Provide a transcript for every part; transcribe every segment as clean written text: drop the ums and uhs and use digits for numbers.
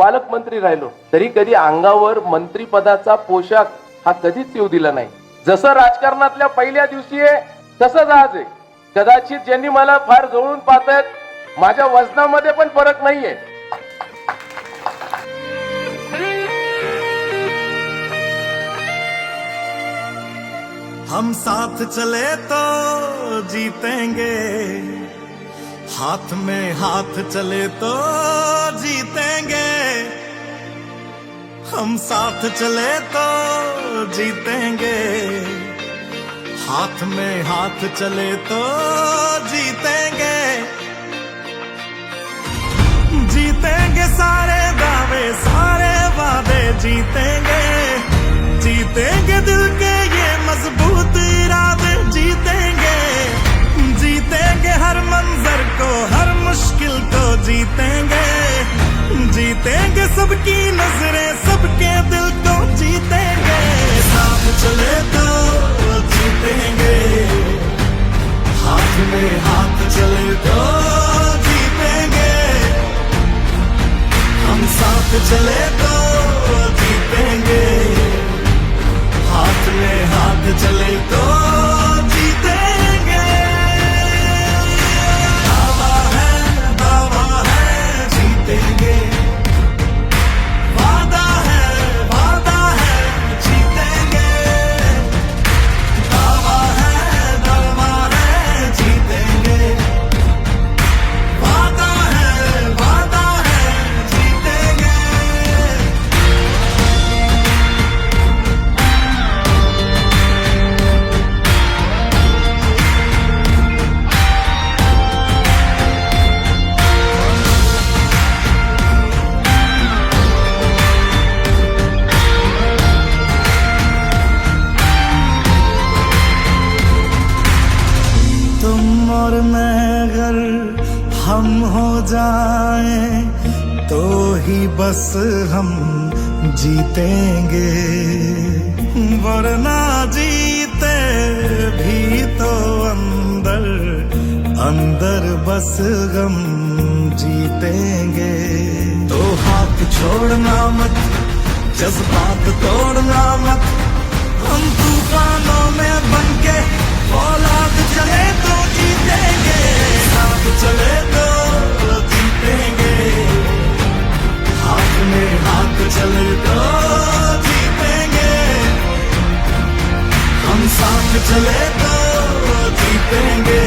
पालकमंत्री राहिलो तरी कधी अंगावर मंत्रीपदाचा पोशाख हा कधीच येऊ दिला नाही. जसं राजकारणातल्या पहिल्या दिवशी आहे तसंच आज आहे. कदाचित ज्यांनी मला फार जवळून पाहतायत माझ्या वजनामध्ये पण फरक नाहीये. हम साथ चले तो जीतेंगे, हाथ में हाथ चले तो जीतेंगे. हम साथ चले तो जीतेंगे, हाथ में हाथ चले तो जीतेंगे. जीतेंगे सारे दावे सारे वादे जीतेंगे. जीतेंगे दिल के ये मजबूत इरादे जीतेंगे. जीतेंगे हर मंजर को हर मुश्किल को जीतेंगे. जीतेंगे सबकी नजरें सबके दिल को जीतेंगे. साथ चले तो जीतेंगे, हाथ में हाथ चले तो जीतेंगे. हम साथ चले तो जीतेंगे, हाथ में हाथ चले तो जीतेंगे. दावा है जीतेंगे. वादा है जीतेंगे. दावा है जीतेंगे. वादा है जीतेंगे. तुम और मैं अगर हम हो जाएं तो ही बस हम जीतेंगे. वरना जीते भी तो अंदर अंदर बस गम जीतेंगे. तो हाथ छोड़ना मत, जज्बात तोड़ना मत. हम तूफानों में बनके औलाद चले तो जीतेंगे. साथ चले तो जीतेंगे, हाथ में हाथ चले तो जीतेंगे. हम साथ चले तो जीतेंगे.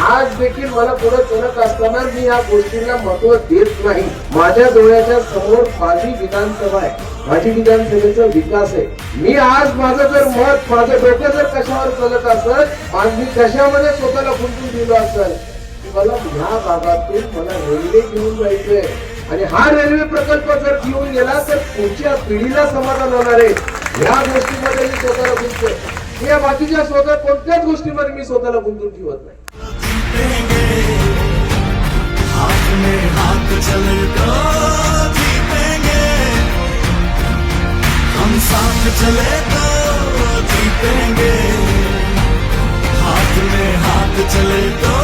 आज देखील मला पुढे चलत असताना मी या गोष्टींना महत्व देत नाही. माझ्या डोळ्याच्या समोर माझी विधानसभा आहे, माझी विधानसभेचा विकास आहे. मी आज माझं जर मत माझं डोकं जर कशावर चलत असत, आज मी कशामध्ये स्वतःला गुंतून दिलो असेल की मला ह्या भागातून मला रेल्वे घेऊन जायचंय आणि हा रेल्वे प्रकल्प जर घेऊन गेला तर पुढच्या पिढीला समाधान होणार आहे. या गोष्टीमध्ये मी स्वतःला गुंततोय. या बाकीच्या स्वतः कोणत्याच गोष्टीमध्ये मी स्वतःला गुंतून ठेवत नाही. हाथ में हाथ चले तो जीतेंगे. हम साथ चले तो जीतेंगे, हाथ में हाथ चले तो